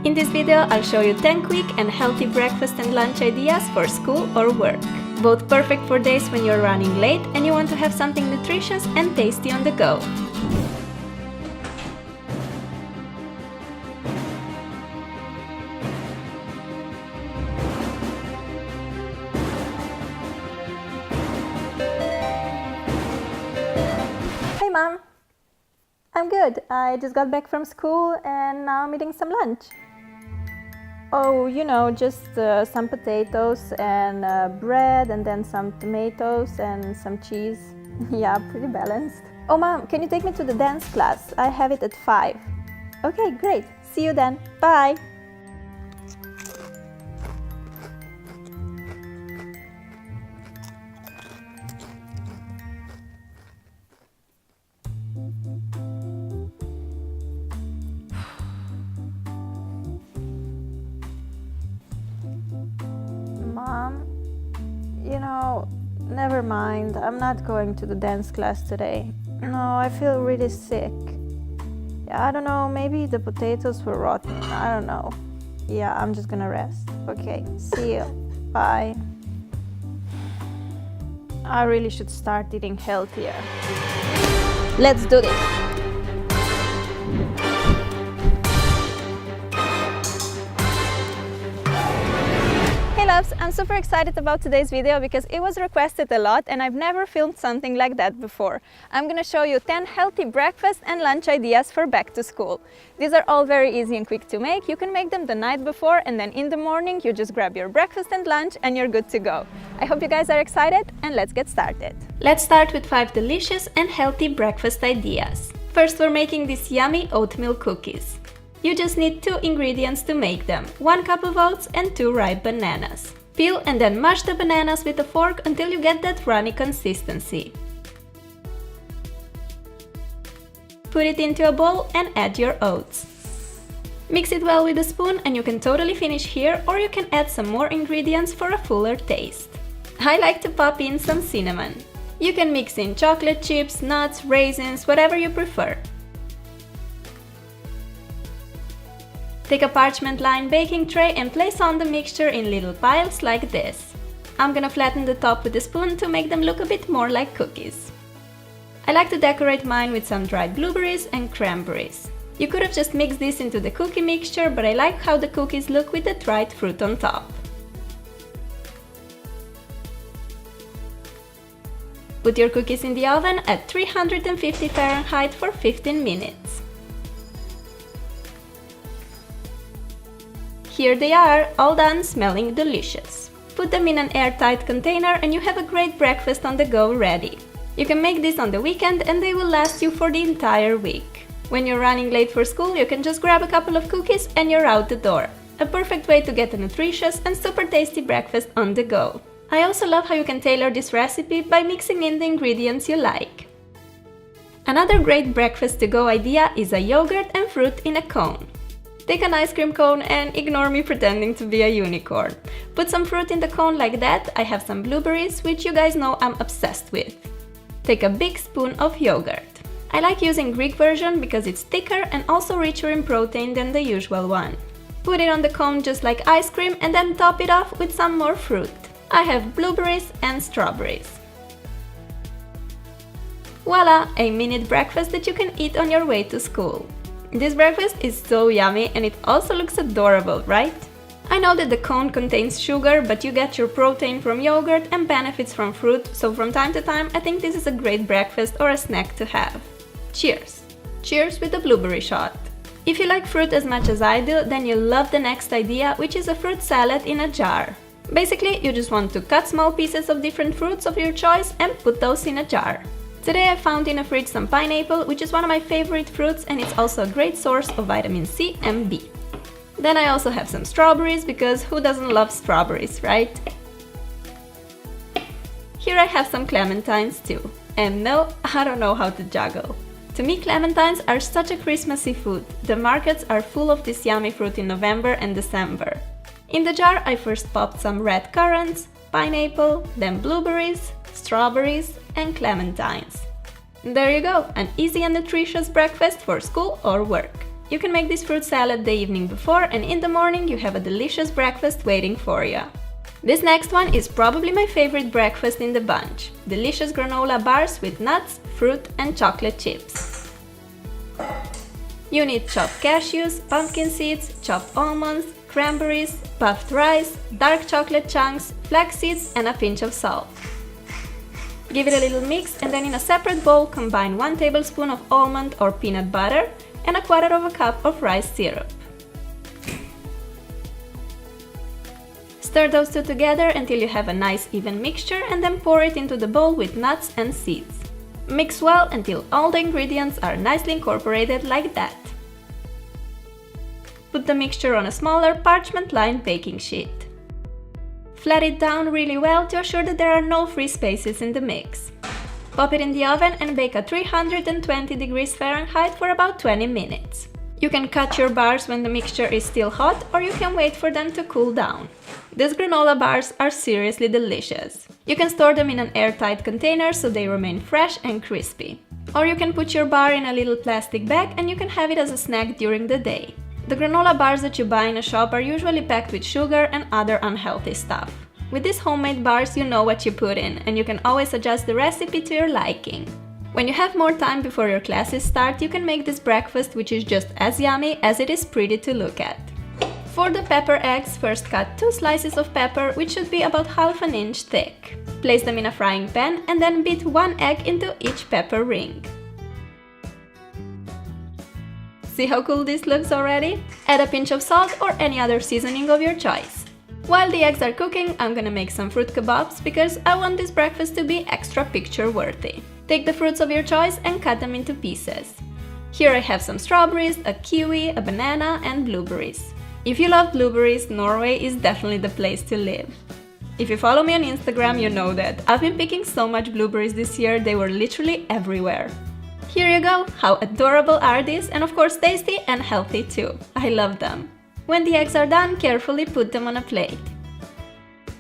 In this video, I'll show you 10 quick and healthy breakfast and lunch ideas for school or work. Both perfect for days when you're running late and you want to have something nutritious and tasty on the go. Hey Mom! I'm good. I just got back from school and now I'm eating some lunch. Oh, you know, just some potatoes and bread and then some tomatoes and some cheese. Yeah, pretty balanced. Oh Mom, can you take me to the dance class? I have it at 5. Okay, great. See you then. Bye! Mom, you know, never mind. I'm not going to the dance class today. No, I feel really sick. Yeah, I don't know, maybe the potatoes were rotten. I don't know. Yeah, I'm just gonna rest. Okay, see you. Bye. I really should start eating healthier. Let's do this. Hey loves, I'm super excited about today's video because it was requested a lot and I've never filmed something like that before. I'm gonna show you 10 healthy breakfast and lunch ideas for back to school. These are all very easy and quick to make. You can make them the night before and then in the morning you just grab your breakfast and lunch and you're good to go. I hope you guys are excited and let's get started. Let's start with 5 delicious and healthy breakfast ideas. First, we're making these yummy oatmeal cookies. You just need 2 ingredients to make them, 1 cup of oats and 2 ripe bananas. Peel and then mash the bananas with a fork until you get that runny consistency. Put it into a bowl and add your oats. Mix it well with a spoon and you can totally finish here, or you can add some more ingredients for a fuller taste. I like to pop in some cinnamon. You can mix in chocolate chips, nuts, raisins, whatever you prefer. Take a parchment-lined baking tray and place on the mixture in little piles like this. I'm gonna flatten the top with a spoon to make them look a bit more like cookies. I like to decorate mine with some dried blueberries and cranberries. You could have just mixed this into the cookie mixture, but I like how the cookies look with the dried fruit on top. Put your cookies in the oven at 350 Fahrenheit for 15 minutes. Here they are, all done, smelling delicious. Put them in an airtight container and you have a great breakfast on the go ready. You can make this on the weekend and they will last you for the entire week. When you're running late for school, you can just grab a couple of cookies and you're out the door. A perfect way to get a nutritious and super tasty breakfast on the go. I also love how you can tailor this recipe by mixing in the ingredients you like. Another great breakfast to go idea is a yogurt and fruit in a cone. Take an ice cream cone and ignore me pretending to be a unicorn. Put some fruit in the cone like that. I have some blueberries, which you guys know I'm obsessed with. Take a big spoon of yogurt. I like using Greek version because it's thicker and also richer in protein than the usual one. Put it on the cone just like ice cream and then top it off with some more fruit. I have blueberries and strawberries. Voila! A minute breakfast that you can eat on your way to school. This breakfast is so yummy and it also looks adorable, right? I know that the cone contains sugar, but you get your protein from yogurt and benefits from fruit, so from time to time I think this is a great breakfast or a snack to have. Cheers! Cheers with a blueberry shot! If you like fruit as much as I do, then you'll love the next idea, which is a fruit salad in a jar. Basically, you just want to cut small pieces of different fruits of your choice and put those in a jar. Today I found in a fridge some pineapple, which is one of my favorite fruits and it's also a great source of vitamin C and B. Then I also have some strawberries, because who doesn't love strawberries, right? Here I have some clementines too. And no, I don't know how to juggle. To me, clementines are such a Christmassy food. The markets are full of this yummy fruit in November and December. In the jar I first popped some red currants, pineapple, then blueberries, strawberries and clementines. There you go, an easy and nutritious breakfast for school or work. You can make this fruit salad the evening before, and in the morning you have a delicious breakfast waiting for you. This next one is probably my favorite breakfast in the bunch. Delicious granola bars with nuts, fruit and chocolate chips. You need chopped cashews, pumpkin seeds, chopped almonds, cranberries, puffed rice, dark chocolate chunks, flax seeds and a pinch of salt. Give it a little mix and then in a separate bowl combine 1 tablespoon of almond or peanut butter and 1/4 cup of rice syrup. Stir those two together until you have a nice even mixture and then pour it into the bowl with nuts and seeds. Mix well until all the ingredients are nicely incorporated like that. Put the mixture on a smaller parchment-lined baking sheet. Flat it down really well to assure that there are no free spaces in the mix. Pop it in the oven and bake at 320 degrees Fahrenheit for about 20 minutes. You can cut your bars when the mixture is still hot, or you can wait for them to cool down. These granola bars are seriously delicious. You can store them in an airtight container so they remain fresh and crispy. Or you can put your bar in a little plastic bag and you can have it as a snack during the day. The granola bars that you buy in a shop are usually packed with sugar and other unhealthy stuff. With these homemade bars, you know what you put in, and you can always adjust the recipe to your liking. When you have more time before your classes start, you can make this breakfast, which is just as yummy as it is pretty to look at. For the pepper eggs, first cut 2 slices of pepper, which should be about 1/2 inch thick. Place them in a frying pan and then beat 1 egg into each pepper ring. See how cool this looks already? Add a pinch of salt or any other seasoning of your choice. While the eggs are cooking, I'm gonna make some fruit kebabs because I want this breakfast to be extra picture-worthy. Take the fruits of your choice and cut them into pieces. Here I have some strawberries, a kiwi, a banana and blueberries. If you love blueberries, Norway is definitely the place to live. If you follow me on Instagram, you know that I've been picking so much blueberries this year, they were literally everywhere. Here you go! How adorable are these, and of course tasty and healthy too. I love them. When the eggs are done, carefully put them on a plate.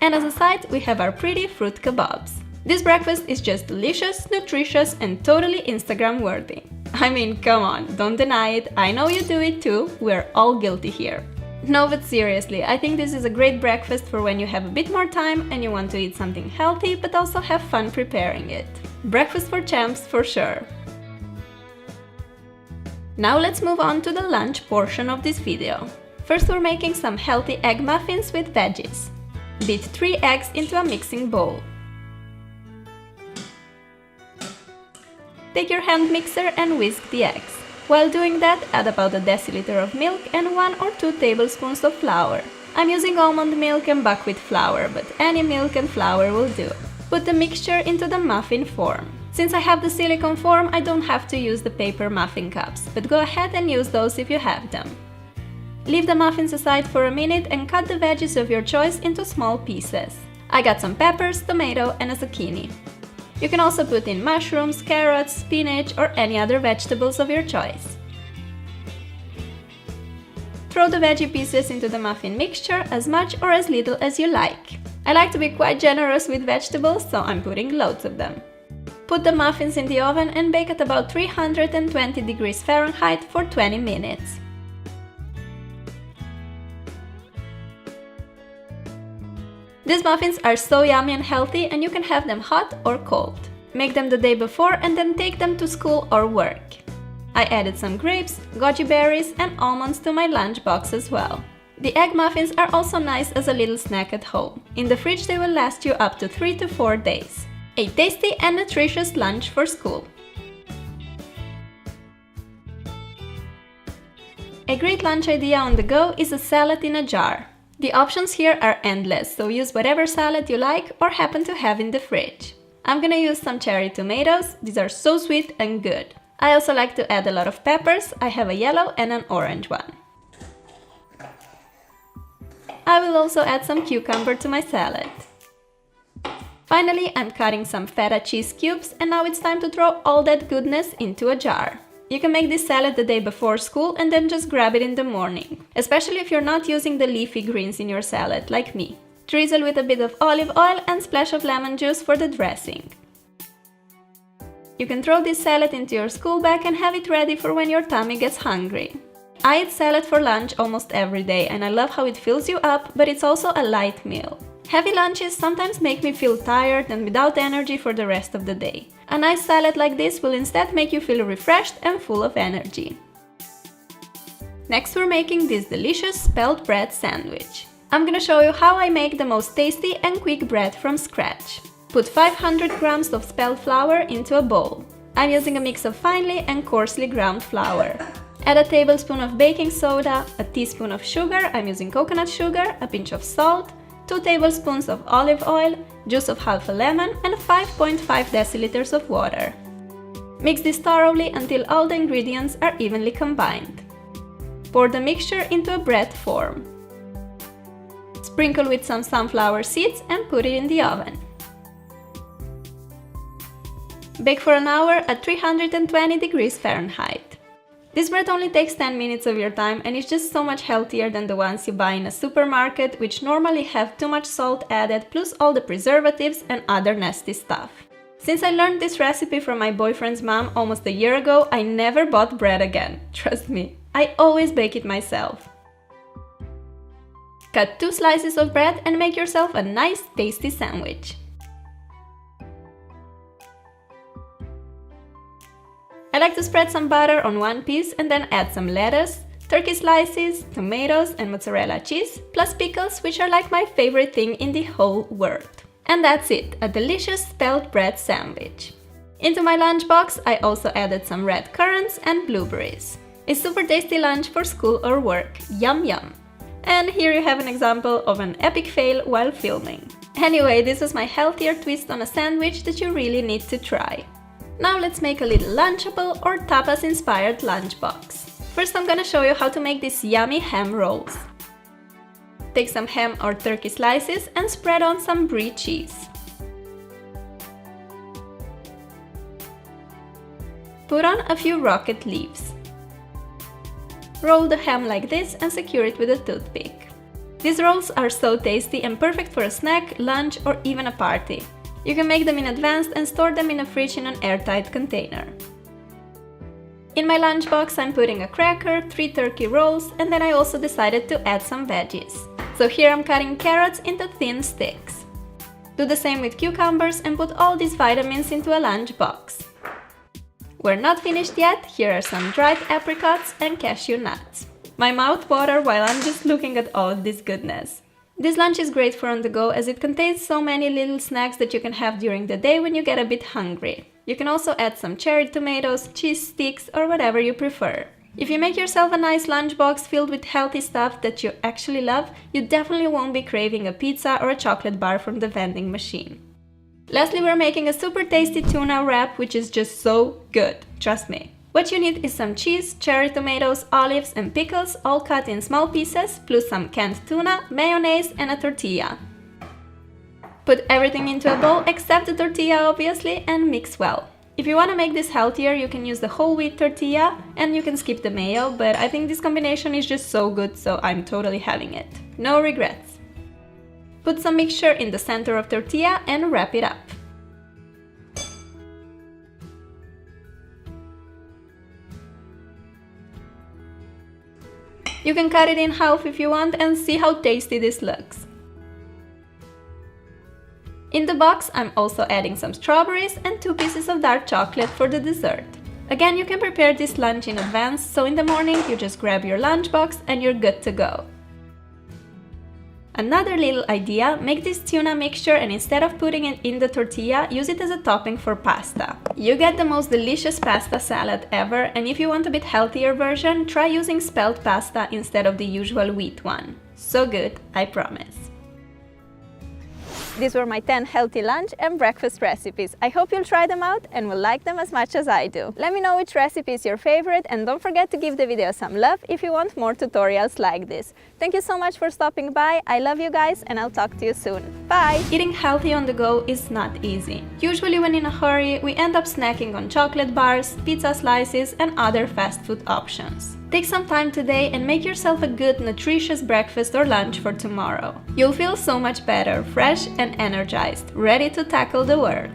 And as a side, we have our pretty fruit kebabs. This breakfast is just delicious, nutritious and totally Instagram worthy. I mean, come on, don't deny it, I know you do it too, we're all guilty here. No, but seriously, I think this is a great breakfast for when you have a bit more time and you want to eat something healthy but also have fun preparing it. Breakfast for champs for sure. Now let's move on to the lunch portion of this video. First we're making some healthy egg muffins with veggies. Beat 3 eggs into a mixing bowl. Take your hand mixer and whisk the eggs. While doing that, add about a deciliter of milk and 1 or 2 tablespoons of flour. I'm using almond milk and buckwheat flour, but any milk and flour will do. Put the mixture into the muffin form. Since I have the silicone form, I don't have to use the paper muffin cups, but go ahead and use those if you have them. Leave the muffins aside for a minute and cut the veggies of your choice into small pieces. I got some peppers, tomato and a zucchini. You can also put in mushrooms, carrots, spinach or any other vegetables of your choice. Throw the veggie pieces into the muffin mixture as much or as little as you like. I like to be quite generous with vegetables, so I'm putting loads of them. Put the muffins in the oven and bake at about 320 degrees Fahrenheit for 20 minutes. These muffins are so yummy and healthy, and you can have them hot or cold. Make them the day before and then take them to school or work. I added some grapes, goji berries and almonds to my lunch box as well. The egg muffins are also nice as a little snack at home. In the fridge they will last you up to 3 to 4 days. A tasty and nutritious lunch for school. A great lunch idea on the go is a salad in a jar. The options here are endless, so use whatever salad you like or happen to have in the fridge. I'm gonna use some cherry tomatoes, these are so sweet and good. I also like to add a lot of peppers, I have a yellow and an orange one. I will also add some cucumber to my salad. Finally, I'm cutting some feta cheese cubes and now it's time to throw all that goodness into a jar. You can make this salad the day before school and then just grab it in the morning, especially if you're not using the leafy greens in your salad, like me. Drizzle with a bit of olive oil and splash of lemon juice for the dressing. You can throw this salad into your school bag and have it ready for when your tummy gets hungry. I eat salad for lunch almost every day and I love how it fills you up, but it's also a light meal. Heavy lunches sometimes make me feel tired and without energy for the rest of the day. A nice salad like this will instead make you feel refreshed and full of energy. Next we're making this delicious spelt bread sandwich. I'm gonna show you how I make the most tasty and quick bread from scratch. Put 500 grams of spelt flour into a bowl. I'm using a mix of finely and coarsely ground flour. Add a tablespoon of baking soda, a teaspoon of sugar, I'm using coconut sugar, a pinch of salt, 2 tablespoons of olive oil, juice of half a lemon, and 5.5 deciliters of water. Mix this thoroughly until all the ingredients are evenly combined. Pour the mixture into a bread form. Sprinkle with some sunflower seeds and put it in the oven. Bake for an hour at 320 degrees Fahrenheit. This bread only takes 10 minutes of your time and is just so much healthier than the ones you buy in a supermarket, which normally have too much salt added plus all the preservatives and other nasty stuff. Since I learned this recipe from my boyfriend's mom almost a year ago, I never bought bread again. Trust me, I always bake it myself. Cut 2 slices of bread and make yourself a nice tasty sandwich. I like to spread some butter on one piece and then add some lettuce, turkey slices, tomatoes and mozzarella cheese, plus pickles, which are like my favorite thing in the whole world. And that's it, a delicious spelt bread sandwich. Into my lunchbox I also added some red currants and blueberries. A super tasty lunch for school or work, yum yum! And here you have an example of an epic fail while filming. Anyway, this was my healthier twist on a sandwich that you really need to try. Now let's make a little lunchable or tapas-inspired lunchbox. First I'm gonna show you how to make these yummy ham rolls. Take some ham or turkey slices and spread on some brie cheese. Put on a few rocket leaves. Roll the ham like this and secure it with a toothpick. These rolls are so tasty and perfect for a snack, lunch or even a party. You can make them in advance and store them in a fridge in an airtight container. In my lunchbox I'm putting a cracker, 3 turkey rolls, and then I also decided to add some veggies. So here I'm cutting carrots into thin sticks. Do the same with cucumbers and put all these vitamins into a lunchbox. We're not finished yet, here are some dried apricots and cashew nuts. My mouth waters while I'm just looking at all of this goodness. This lunch is great for on the go as it contains so many little snacks that you can have during the day when you get a bit hungry. You can also add some cherry tomatoes, cheese sticks or whatever you prefer. If you make yourself a nice lunchbox filled with healthy stuff that you actually love, you definitely won't be craving a pizza or a chocolate bar from the vending machine. Lastly, we're making a super tasty tuna wrap which is just so good, trust me. What you need is some cheese, cherry tomatoes, olives and pickles all cut in small pieces, plus some canned tuna, mayonnaise and a tortilla. Put everything into a bowl except the tortilla obviously and mix well. If you want to make this healthier you can use the whole wheat tortilla and you can skip the mayo, but I think this combination is just so good so I'm totally having it. No regrets. Put some mixture in the center of tortilla and wrap it up. You can cut it in half if you want and see how tasty this looks. In the box I'm also adding some strawberries and 2 pieces of dark chocolate for the dessert. Again, you can prepare this lunch in advance, so in the morning you just grab your lunchbox and you're good to go. Another little idea, make this tuna mixture and instead of putting it in the tortilla, use it as a topping for pasta. You get the most delicious pasta salad ever, and if you want a bit healthier version, try using spelt pasta instead of the usual wheat one. So good, I promise. These were my 10 healthy lunch and breakfast recipes. I hope you'll try them out and will like them as much as I do. Let me know which recipe is your favorite and don't forget to give the video some love if you want more tutorials like this. Thank you so much for stopping by. I love you guys and I'll talk to you soon. Bye! Eating healthy on the go is not easy. Usually when in a hurry, we end up snacking on chocolate bars, pizza slices and other fast food options. Take some time today and make yourself a good, nutritious breakfast or lunch for tomorrow. You'll feel so much better, fresh and energized, ready to tackle the world.